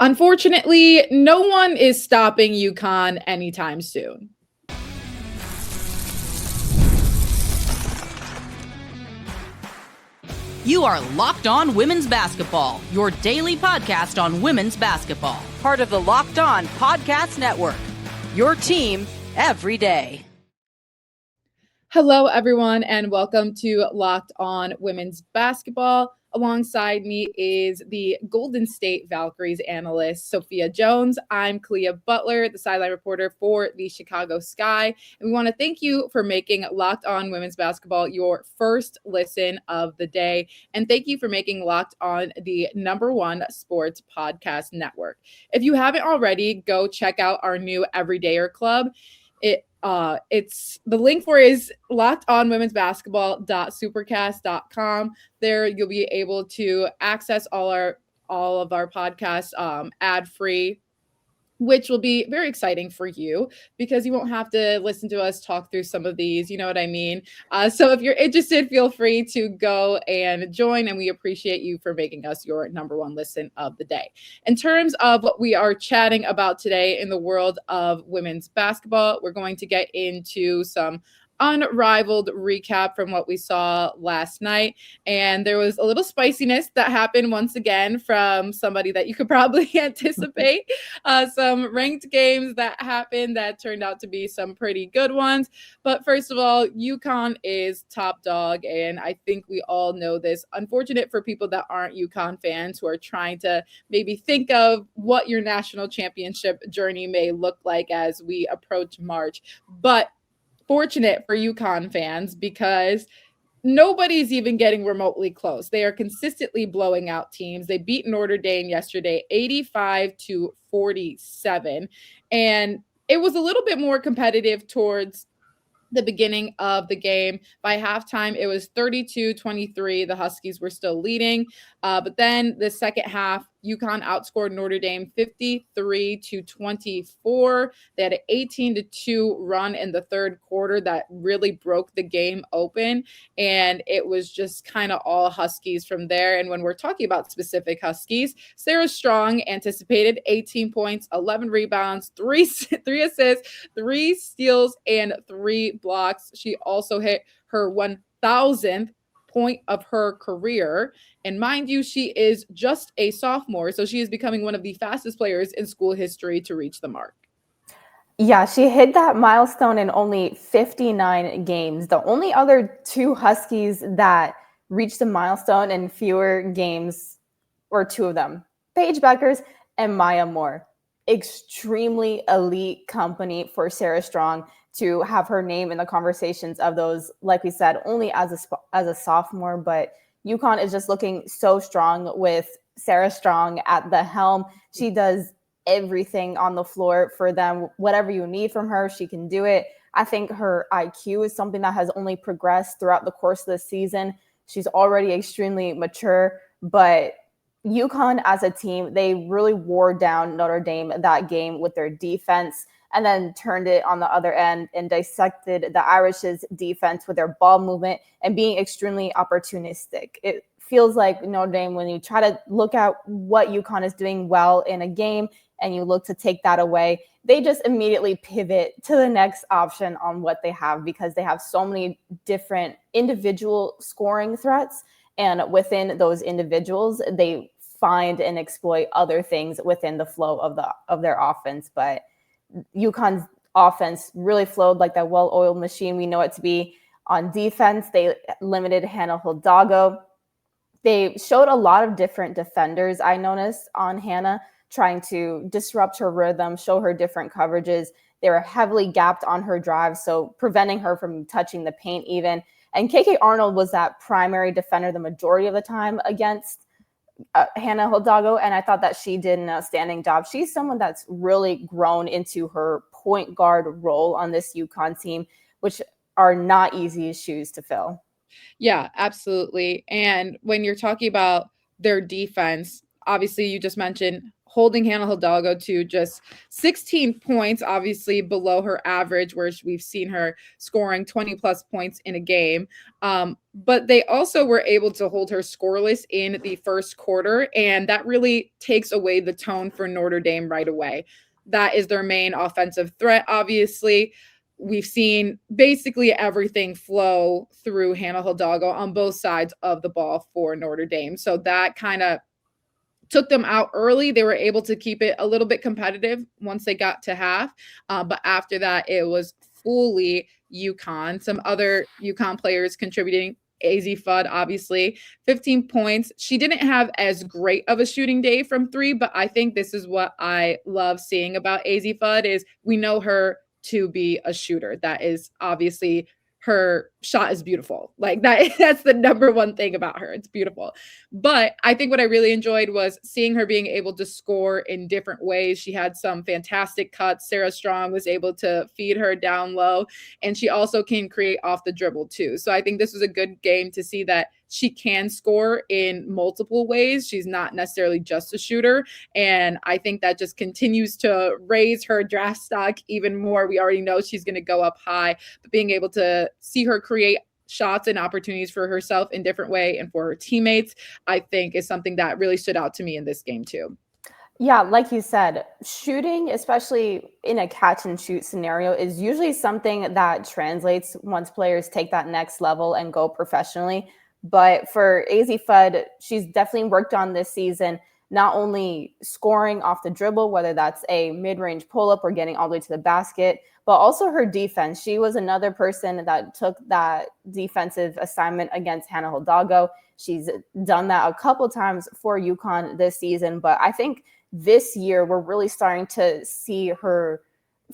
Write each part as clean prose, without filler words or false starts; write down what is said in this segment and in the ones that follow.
Unfortunately, no one is stopping UConn anytime soon. You are Locked On Women's Basketball, your daily podcast on women's basketball. Part of the Locked On Podcast Network, your team every day. Hello, everyone, and welcome to Locked On Women's Basketball. Alongside me is the Golden State Valkyries analyst, Sophia Jones. I'm Clea Butler, the sideline reporter for the Chicago Sky. And we want to thank you for making Locked On Women's Basketball your first listen of the day. And thank you for making Locked On the #1 sports podcast network. If you haven't already, go check out our new Everydayer Club. It's the link for is lockedonwomensbasketball.supercast.com. There you'll be able to access all of our podcasts ad-free, which will be very exciting for you because you won't have to listen to us talk through some of these, you know what I mean? So if you're interested, feel free to go and join, and we appreciate you for making us your #1 listen of the day. In terms of what we are chatting about today in the world of women's basketball, we're going to get into some Unrivaled recap from what we saw last night. And there was a little spiciness that happened once again from somebody that you could probably anticipate. Some ranked games that happened that turned out to be some pretty good ones. But first of all, UConn is top dog. And I think we all know this. Unfortunate for people that aren't UConn fans who are trying to maybe think of what your national championship journey may look like as we approach March. But fortunate for UConn fans because nobody's even getting remotely close. They are consistently blowing out teams. They beat Notre Dame yesterday, 85-47. And it was a little bit more competitive towards the beginning of the game. By halftime, it was 32-23. The Huskies were still leading. But then the second half, UConn outscored Notre Dame 53-24. They had an 18-2 run in the third quarter that really broke the game open. And it was just kind of all Huskies from there. And when we're talking about specific Huskies, Sarah Strong anticipated 18 points, 11 rebounds, three assists, 3 steals, and 3 blocks. She also hit her 1,000th point of her career. And mind you, she is just a sophomore, so she is becoming one of the fastest players in school history to reach the mark. Yeah, she hit that milestone in only 59 games. The only other 2 Huskies that reached the milestone in fewer games were 2 of them, Paige Bueckers and Maya Moore. Extremely elite company for Sarah Strong to have her name in the conversations of those, like we said, only as a sophomore. But UConn is just looking so strong with Sarah Strong at the helm. She does everything on the floor for them. Whatever you need from her, she can do it. I think her IQ is something that has only progressed throughout the course of the season. She's already extremely mature, but UConn as a team, they really wore down Notre Dame that game with their defense, and then turned it on the other end and dissected the Irish's defense with their ball movement and being extremely opportunistic. It feels like Notre Dame, when you try to look at what UConn is doing well in a game and you look to take that away, they just immediately pivot to the next option on what they have because they have so many different individual scoring threats. And within those individuals, they find and exploit other things within the flow of their offense. But UConn's offense really flowed like that well-oiled machine we know it to be. On defense, they limited Hannah Hidalgo. They showed a lot of different defenders, I noticed, on Hannah, trying to disrupt her rhythm, show her different coverages. They were heavily gapped on her drive, so preventing her from touching the paint even. And KK Arnold was that primary defender the majority of the time against Hannah Hidalgo, and I thought that she did an outstanding job. She's someone that's really grown into her point guard role on this UConn team, which are not easy shoes to fill. Yeah, absolutely. And when you're talking about their defense, obviously you just mentioned holding Hannah Hidalgo to just 16 points, obviously below her average, where we've seen her scoring 20 plus points in a game. But they also were able to hold her scoreless in the first quarter, and that really takes away the tone for Notre Dame right away. That is their main offensive threat, obviously. We've seen basically everything flow through Hannah Hidalgo on both sides of the ball for Notre Dame. So that kind of took them out early. They were able to keep it a little bit competitive once they got to half. But after that, it was fully UConn. Some other UConn players contributing. AZ Fudd, obviously, 15 points. She didn't have as great of a shooting day from three, but I think this is what I love seeing about AZ Fudd is we know her to be a shooter. That is obviously her shot is beautiful. Like that's the number one thing about her. It's beautiful. But I think what I really enjoyed was seeing her being able to score in different ways. She had some fantastic cuts. Sarah Strong was able to feed her down low, and she also can create off the dribble too. So I think this was a good game to see that she can score in multiple ways. She's not necessarily just a shooter. And I think that just continues to raise her draft stock even more. We already know she's going to go up high, but being able to see her create shots and opportunities for herself in different way and for her teammates, I think is something that really stood out to me in this game too. Yeah, like you said, shooting, especially in a catch and shoot scenario, is usually something that translates once players take that next level and go professionally. But for AZ Fudd, she's definitely worked on this season, not only scoring off the dribble, whether that's a mid-range pull-up or getting all the way to the basket, but also her defense. She was another person that took that defensive assignment against Hannah Hidalgo. She's done that a couple times for UConn this season, but I think this year we're really starting to see her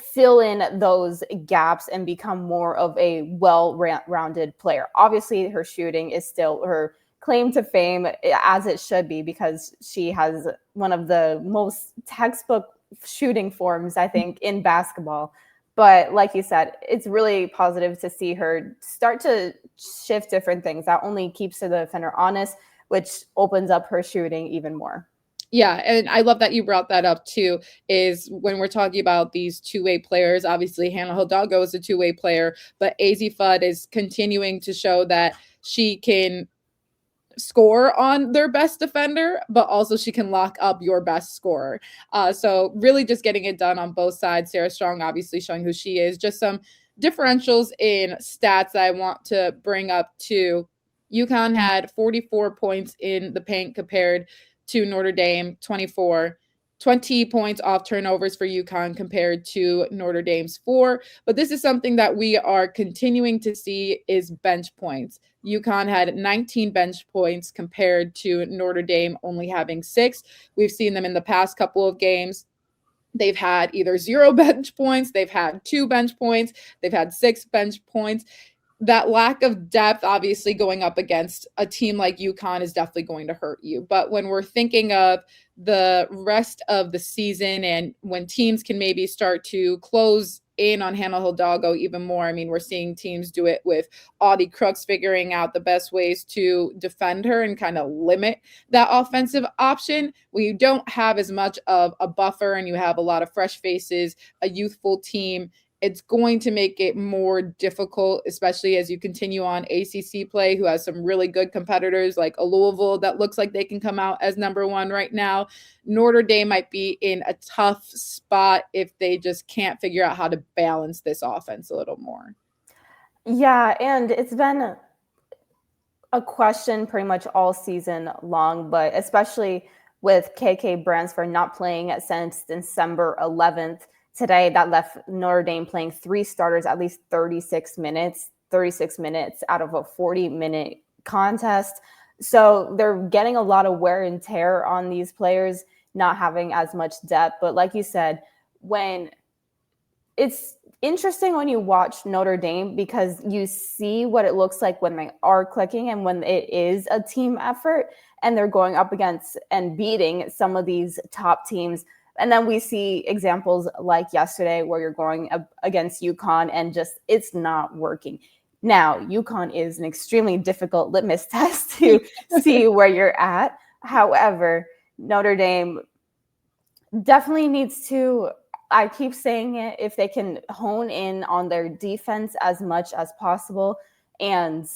fill in those gaps and become more of a well-rounded player. Obviously, her shooting is still her claim to fame, as it should be, because she has one of the most textbook shooting forms, I think, in basketball. But like you said, it's really positive to see her start to shift different things. That only keeps the defender honest, which opens up her shooting even more. Yeah, and I love that you brought that up too, is when we're talking about these two-way players, obviously Hannah Hidalgo is a two-way player, but AZ Fudd is continuing to show that she can score on their best defender, but also she can lock up your best scorer. So really just getting it done on both sides. Sarah Strong obviously showing who she is. Just some differentials in stats that I want to bring up too. UConn had 44 points in the paint compared to Notre Dame, 24. 20 points off turnovers for UConn compared to Notre Dame's 4. But this is something that we are continuing to see is bench points. UConn had 19 bench points compared to Notre Dame only having 6. We've seen them in the past couple of games. They've had either 0 bench points, they've had 2 bench points, they've had 6 bench points. That lack of depth, obviously, going up against a team like UConn is definitely going to hurt you. But when we're thinking of the rest of the season and when teams can maybe start to close in on Hannah Hidalgo even more, I mean, we're seeing teams do it with Audie Crooks figuring out the best ways to defend her and kind of limit that offensive option. When you don't have as much of a buffer and you have a lot of fresh faces, a youthful team, it's going to make it more difficult, especially as you continue on ACC play, who has some really good competitors like a Louisville that looks like they can come out as number 1 right now. Notre Dame might be in a tough spot if they just can't figure out how to balance this offense a little more. Yeah, and it's been a question pretty much all season long, but especially with KK Bransford not playing since December 11th. Today, that left Notre Dame playing 3 starters at least 36 minutes out of a 40-minute contest. So they're getting a lot of wear and tear on these players, not having as much depth. But like you said, when it's interesting when you watch Notre Dame because you see what it looks like when they are clicking and when it is a team effort and they're going up against and beating some of these top teams. And then we see examples like yesterday where you're going up against UConn and just it's not working. Now, UConn is an extremely difficult litmus test to see where you're at. However, Notre Dame Definitely needs to, I keep saying it, if they can hone in on their defense as much as possible. And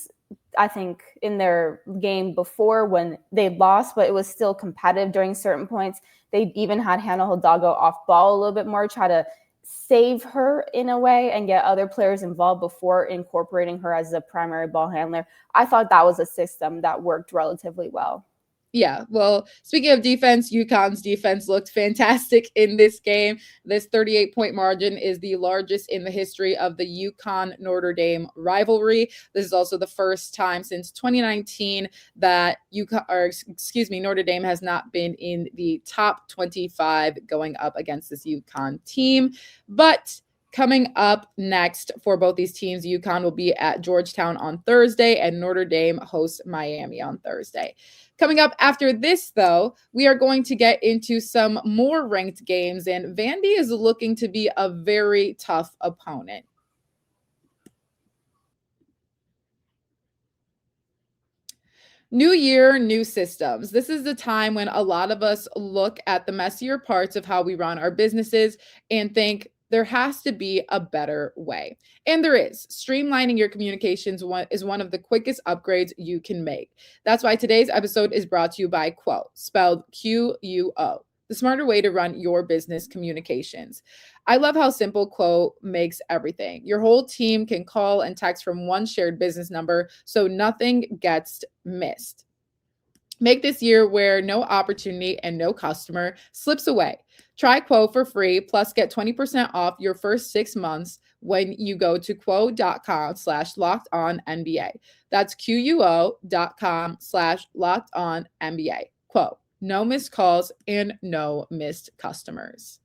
I think in their game before, when they lost, but it was still competitive during certain points, they even had Hannah Hidalgo off ball a little bit more, try to save her in a way and get other players involved before incorporating her as a primary ball handler. I thought that was a system that worked relatively well. Yeah, well, speaking of defense, UConn's defense looked fantastic in this game. This 38-point margin is the largest in the history of the UConn Notre Dame rivalry. This is also the first time since 2019 that Notre Dame has not been in the top 25 going up against this UConn team. But coming up next for both these teams, UConn will be at Georgetown on Thursday, and Notre Dame hosts Miami on Thursday. Coming up after this, though, we are going to get into some more ranked games, and Vandy is looking to be a very tough opponent. New year, new systems. This is the time when a lot of us look at the messier parts of how we run our businesses and think, there has to be a better way. And there is. Streamlining your communications is one of the quickest upgrades you can make. That's why today's episode is brought to you by Quo, spelled Quo, the smarter way to run your business communications. I love how simple Quo makes everything. Your whole team can call and text from one shared business number, so nothing gets missed. Make this year where no opportunity and no customer slips away. Try Quo for free, plus get 20% off your first 6 months when you go to quo.com/lockedonnba. That's quo.com/lockedonnba. Quo, no missed calls and no missed customers.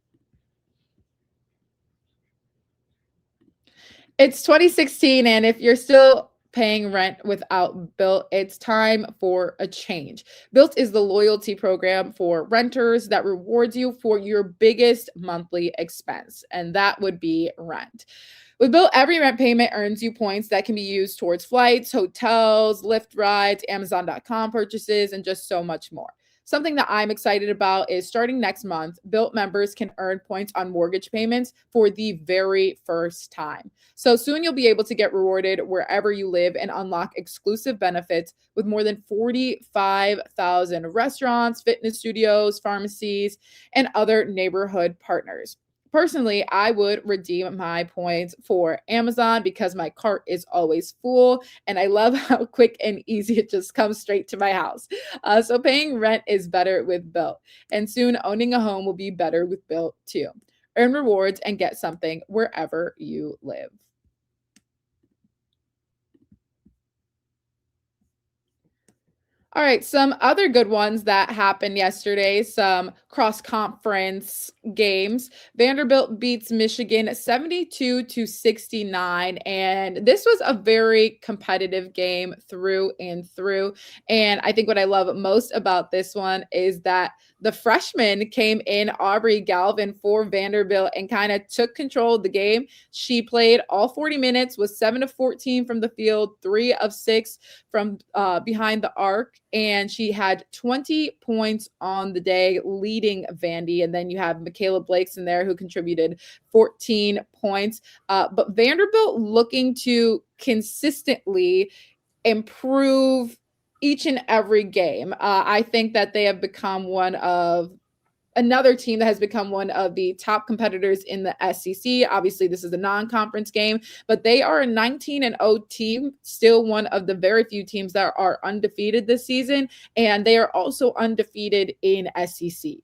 It's 2016, and if you're still paying rent without Built, it's time for a change. Built is the loyalty program for renters that rewards you for your biggest monthly expense, and that would be rent. With Built, every rent payment earns you points that can be used towards flights, hotels, Lyft rides, Amazon.com purchases, and just so much more. Something that I'm excited about is starting next month, Built members can earn points on mortgage payments for the very first time. So soon you'll be able to get rewarded wherever you live and unlock exclusive benefits with more than 45,000 restaurants, fitness studios, pharmacies, and other neighborhood partners. Personally, I would redeem my points for Amazon because my cart is always full, and I love how quick and easy it just comes straight to my house. So paying rent is better with Built, and soon owning a home will be better with Built too. Earn rewards and get something wherever you live. All right, some other good ones that happened yesterday, some cross-conference games. Vanderbilt beats Michigan 72-69, and this was a very competitive game through and through. And I think what I love most about this one is that the freshman came in, Aubrey Galvin, for Vanderbilt and kind of took control of the game. She played all 40 minutes, was 7 of 14 from the field, 3 of 6 from behind the arc, and she had 20 points on the day, leading Vandy. And then you have Michaela Blakes in there who contributed 14 points. But Vanderbilt looking to consistently improve each and every game. I think that they have become another team that has become one of the top competitors in the SEC. Obviously, this is a non-conference game, but they are a 19-0 team, still one of the very few teams that are undefeated this season, and they are also undefeated in SEC.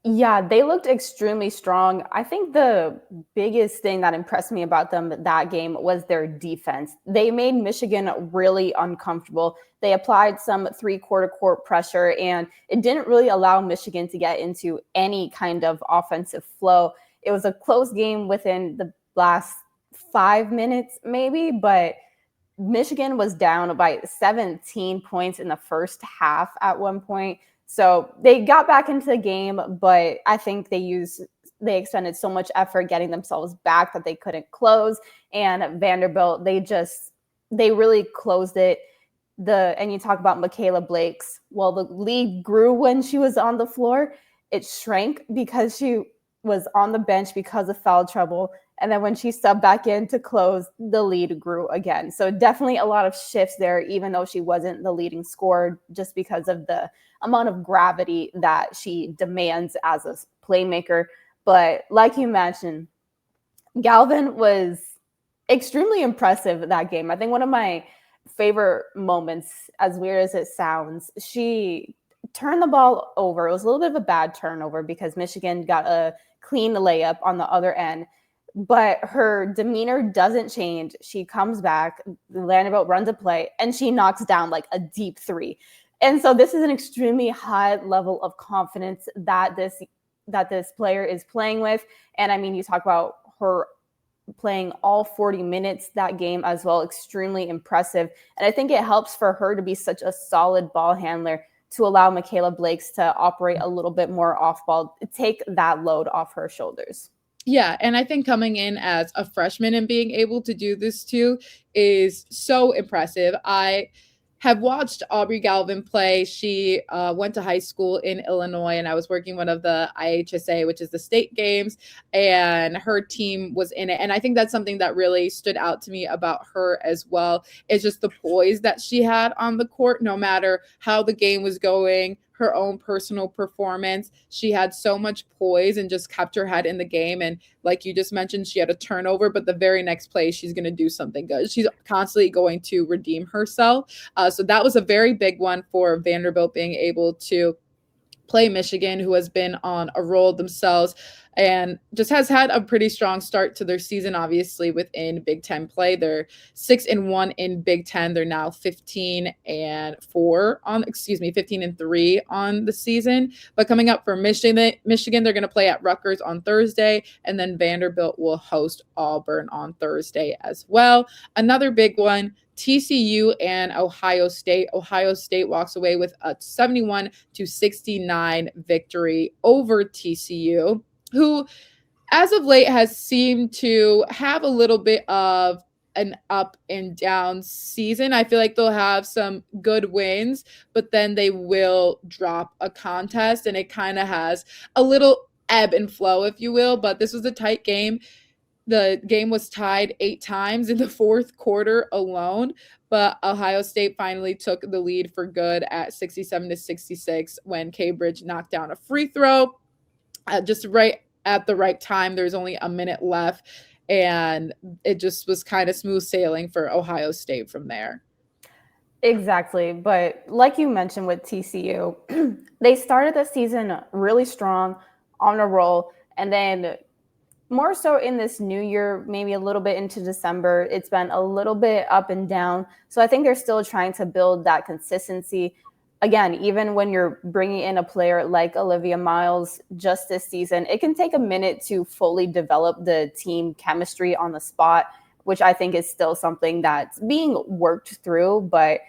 Yeah, they looked extremely strong. I think the biggest thing that impressed me about them that game was their defense. They made Michigan really uncomfortable. They applied some three-quarter court pressure, and it didn't really allow Michigan to get into any kind of offensive flow. It was a close game within the last 5 minutes, maybe, but Michigan was down by 17 points in the first half at one point. So they got back into the game, but I think they extended so much effort getting themselves back that they couldn't close. And Vanderbilt, they really closed it. And you talk about Michaela Blakes. Well, the league grew when she was on the floor. it shrank because she was on the bench because of foul trouble. And then when she subbed back in to close, the lead grew again. So definitely a lot of shifts there, even though she wasn't the leading scorer, just because of the amount of gravity that she demands as a playmaker. But like you mentioned, Galvin was extremely impressive that game. I think one of my favorite moments, as weird as it sounds, she turned the ball over. It was a little bit of a bad turnover because Michigan got a clean layup on the other end, but her demeanor doesn't change. She comes back, Vanderbilt runs a play, and she knocks down like a deep three. And so this is an extremely high level of confidence that this player is playing with. And I mean, you talk about her playing all 40 minutes that game as well, extremely impressive. And I think it helps for her to be such a solid ball handler to allow Michaela Blakes to operate a little bit more off ball, take that load off her shoulders. Yeah, and I think coming in as a freshman and being able to do this too is so impressive. I have watched Aubrey Galvin play. She went to high school in Illinois, and I was working one of the IHSA, which is the state games, and her team was in it. And I think that's something that really stood out to me about her as well, is just the poise that she had on the court, no matter how the game was going, her own personal performance. She had so much poise and just kept her head in the game. And like you just mentioned, she had a turnover, but the very next play, she's going to do something good. She's constantly going to redeem herself. So that was a very big one for Vanderbilt, being able to play Michigan, who has been on a roll themselves and just has had a pretty strong start to their season, obviously, within Big Ten play. They're 6-1 in Big Ten. They're now 15-3 on the season. But coming up for Michigan, they're going to play at Rutgers on Thursday, and then Vanderbilt will host Auburn on Thursday as well. Another big one, TCU and Ohio State. Ohio State walks away with a 71-69 victory over TCU, who as of late has seemed to have a little bit of an up and down season. I feel like they'll have some good wins, but then they will drop a contest, and it kind of has a little ebb and flow, if you will. But this was a tight game. The game was tied 8 times in the fourth quarter alone, but Ohio State finally took the lead for good at 67-66 when Cambridge knocked down a free throw just right at the right time. There's only a minute left, and it just was kind of smooth sailing for Ohio State from there. Exactly. But like you mentioned with TCU, they started the season really strong, on a roll, and then more so in this new year, maybe a little bit into December, it's been a little bit up and down. So I think they're still trying to build that consistency. Again, even when you're bringing in a player like Olivia Miles just this season, it can take a minute to fully develop the team chemistry on the spot, which I think is still something that's being worked through. But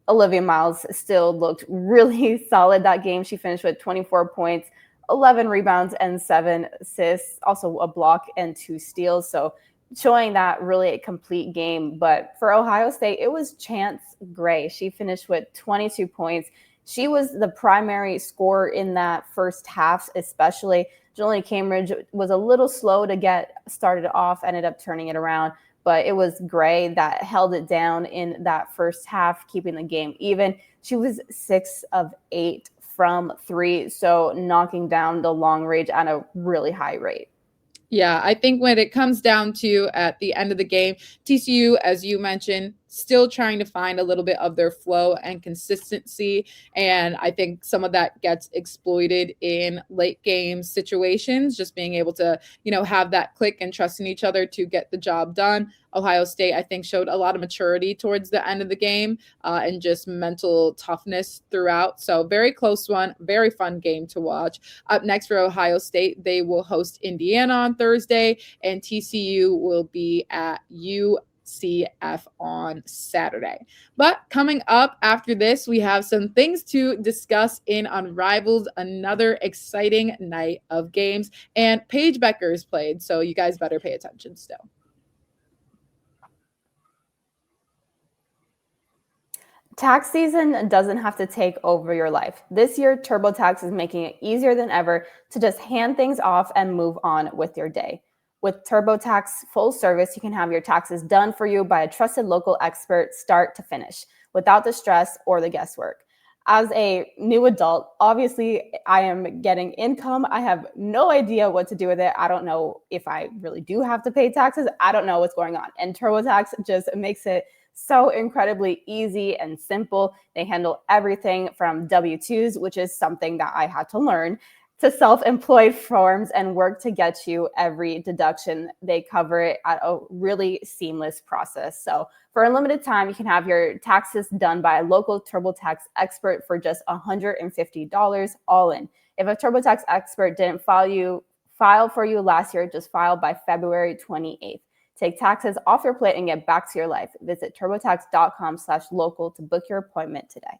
Olivia Miles still looked really solid that game. She finished with 24 points, 11 rebounds and 7 assists, also a block and 2 steals. So showing that really a complete game. But for Ohio State, it was Chance Gray. She finished with 22 points. She was the primary scorer in that first half, especially. Julian Cambridge was a little slow to get started off, ended up turning it around. But it was Gray that held it down in that first half, keeping the game even. She was 6 of 8 from 3, so knocking down the long range at a really high rate. Yeah, I think when it comes down to at the end of the game, TCU, as you mentioned, still trying to find a little bit of their flow and consistency. And I think some of that gets exploited in late game situations, just being able to, have that click and trust in each other to get the job done. Ohio State, I think, showed a lot of maturity towards the end of the game and just mental toughness throughout. So very close one, very fun game to watch. Up next for Ohio State, they will host Indiana on Thursday, and TCU will be at UCF on Saturday. But coming up after this, we have some things to discuss in Unrivaled, another exciting night of games, and Paige Becker's played, so you guys better pay attention still. Tax season doesn't have to take over your life. This year, TurboTax is making it easier than ever to just hand things off and move on with your day. With TurboTax full service, you can have your taxes done for you by a trusted local expert start to finish without the stress or the guesswork. As a new adult, obviously, I am getting income. I have no idea what to do with it. I don't know if I really do have to pay taxes. I don't know what's going on. And TurboTax just makes it so incredibly easy and simple. They handle everything from W-2s, which is something that I had to learn, to self-employed forms and work to get you every deduction. They cover it at a really seamless process. So for a limited time, you can have your taxes done by a local TurboTax expert for just $150 all in. If a TurboTax expert didn't file for you last year, just file by February 28th. Take taxes off your plate and get back to your life. Visit turbotax.com/local to book your appointment today.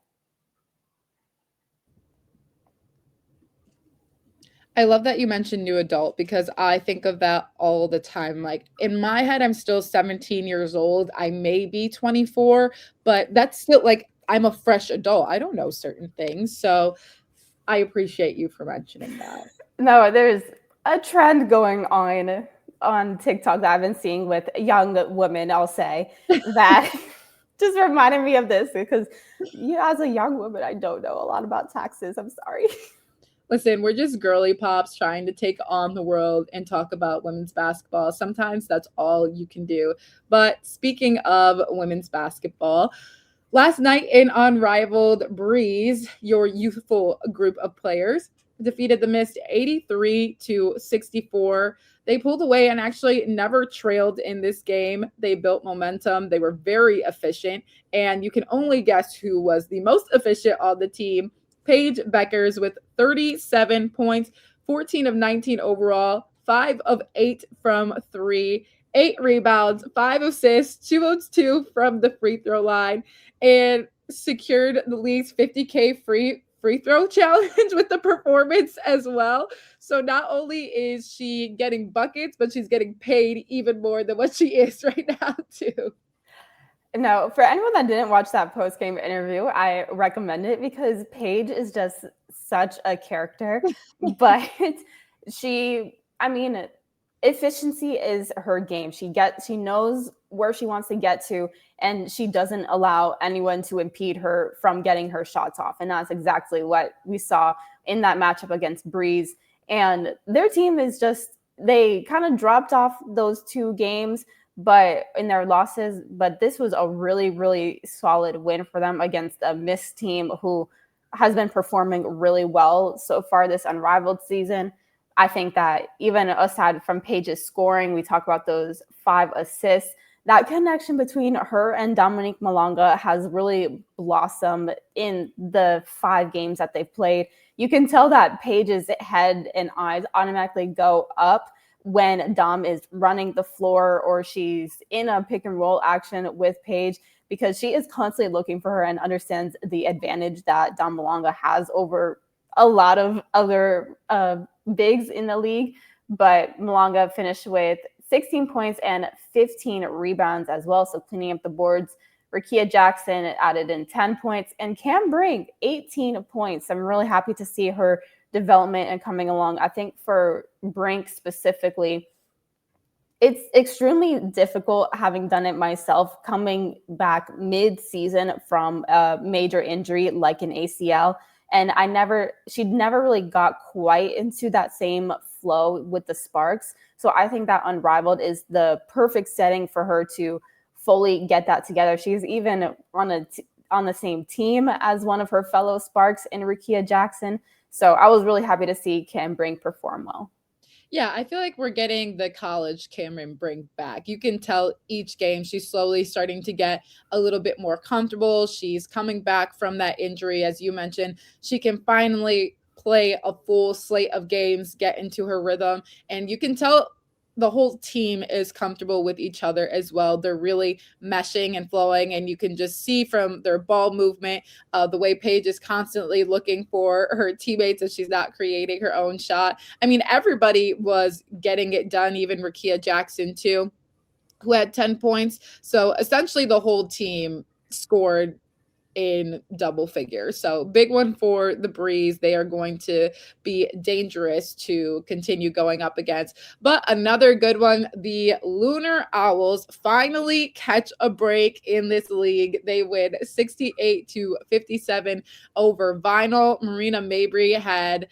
I love that you mentioned new adult because I think of that all the time. Like in my head, I'm still 17 years old. I may be 24, but that's still like I'm a fresh adult. I don't know certain things. So I appreciate you for mentioning that. No, there's a trend going on TikTok that I've been seeing with young women, I'll say, that just reminded me of this because as a young woman, I don't know a lot about taxes. I'm sorry. Listen, we're just girly pops trying to take on the world and talk about women's basketball. Sometimes that's all you can do. But speaking of women's basketball, last night in Unrivaled, Breeze, your youthful group of players, defeated the Mist 83-64. They pulled away and actually never trailed in this game. They built momentum. They were very efficient. And you can only guess who was the most efficient on the team. Paige Beckers with 37 points, 14 of 19 overall, 5 of 8 from 3, 8 rebounds, 5 assists, 2 of 2 from the free throw line, and secured the league's 50K free throw challenge with the performance as well. So not only is she getting buckets, but she's getting paid even more than what she is right now too. No, for anyone that didn't watch that post-game interview, I recommend it because Paige is just such a character. But efficiency is her game. She knows where she wants to get to, and she doesn't allow anyone to impede her from getting her shots off. And that's exactly what we saw in that matchup against Breeze. And their team is they kind of dropped off those 2 games, but in their losses, but this was a really, really solid win for them against a Mist team who has been performing really well so far this Unrivaled season. I think that even aside from Paige's scoring, we talk about those 5 assists, that connection between her and Dominique Malonga has really blossomed in the 5 games that they've played. You can tell that Paige's head and eyes automatically go up when Dom is running the floor or she's in a pick and roll action with Paige, because she is constantly looking for her and understands the advantage that Dom Malonga has over a lot of other bigs in the league. But Malonga finished with 16 points and 15 rebounds as well, so cleaning up the boards. Rickea Jackson added in 10 points, and Cam Brink, 18 points. I'm really happy to see her development and coming along. I think for Brink specifically, it's extremely difficult, having done it myself, coming back mid-season from a major injury like an ACL. And she never really got quite into that same flow with the Sparks. So I think that Unrivaled is the perfect setting for her to fully get that together. She's even on the same team as one of her fellow Sparks in Rickea Jackson. So I was really happy to see Cam Brink perform well. Yeah, I feel like we're getting the college Cameron Brink back. You can tell each game she's slowly starting to get a little bit more comfortable. She's coming back from that injury, as you mentioned. She can finally play a full slate of games, get into her rhythm, and you can tell the whole team is comfortable with each other as well. They're really meshing and flowing, and you can just see from their ball movement, the way Paige is constantly looking for her teammates as she's not creating her own shot. I mean, everybody was getting it done, even Rickea Jackson too, who had 10 points. So essentially the whole team scored in double figures. So big one for the Breeze. They are going to be dangerous to continue going up against. But another good one, the Lunar Owls finally catch a break in this league. They win 68-57 over Vinyl. Marina Mabry had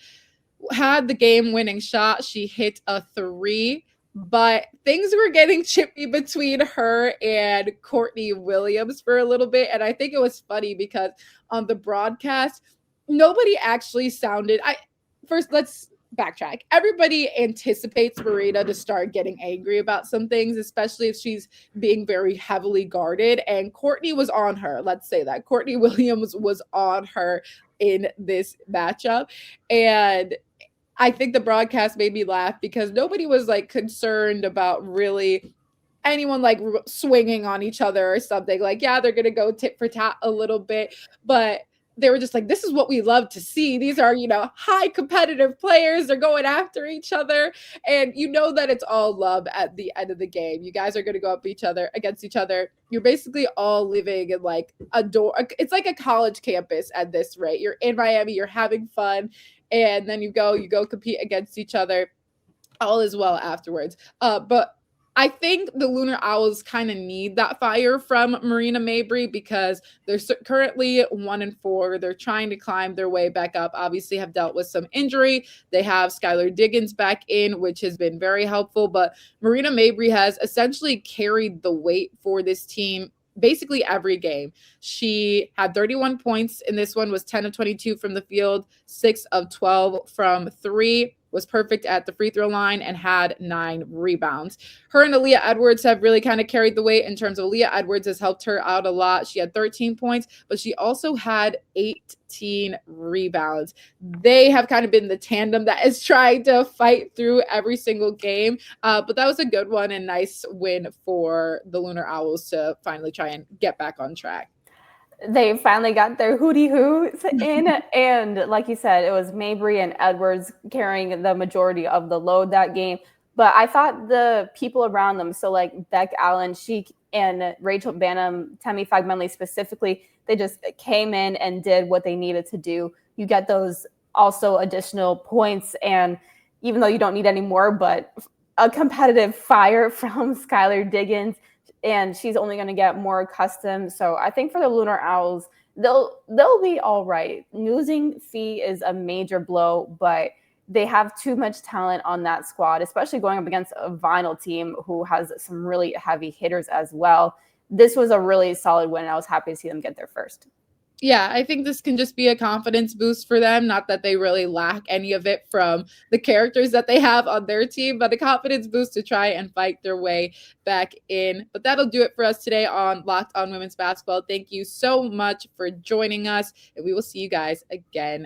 the game-winning shot. She hit a 3, but things were getting chippy between her and Courtney Williams for a little bit. And I think it was funny because on the broadcast, nobody actually sounded. First, let's backtrack. Everybody anticipates Marina to start getting angry about some things, especially if she's being very heavily guarded. And Courtney was on her. Let's say that. Courtney Williams was on her in this matchup. And I think the broadcast made me laugh because nobody was like concerned about really anyone like swinging on each other or something. Like, yeah, they're going to go tit for tat a little bit, but they were just like, this is what we love to see. These are, high competitive players. They're going after each other. And that it's all love at the end of the game. You guys are going to go up against each other. You're basically all living in like it's like a college campus at this rate. You're in Miami, you're having fun. And then you go compete against each other. All is well afterwards. But I think the Lunar Owls kind of need that fire from Marina Mabry because they're currently 1-4. They're trying to climb their way back up. Obviously have dealt with some injury. They have Skylar Diggins back in, which has been very helpful. But Marina Mabry has essentially carried the weight for this team basically every game. She had 31 points in this one, was 10 of 22 from the field, 6 of 12 from 3, was perfect at the free throw line, and had 9 rebounds. Her and Aaliyah Edwards have really kind of carried the weight in terms of Aaliyah Edwards has helped her out a lot. She had 13 points, but she also had 18 rebounds. They have kind of been the tandem that is trying to fight through every single game. But that was a good one and nice win for the Lunar Owls to finally try and get back on track. They finally got their hootie hoos in. And like you said, it was Mabry and Edwards carrying the majority of the load that game. But I thought the people around them, so like Beck Allen, she and Rachel Banham, Temi Fagmenley specifically, they just came in and did what they needed to do. You get those also additional points. And even though you don't need any more, but a competitive fire from Skylar Diggins, and she's only going to get more accustomed. So I think for the Lunar Owls, they'll be all right. Losing Fee is a major blow, but they have too much talent on that squad, especially going up against a Vinyl team who has some really heavy hitters as well. This was a really solid win. I was happy to see them get there first. Yeah, I think this can just be a confidence boost for them. Not that they really lack any of it from the characters that they have on their team, but a confidence boost to try and fight their way back in. But that'll do it for us today on Locked On Women's Basketball. Thank you so much for joining us, and we will see you guys again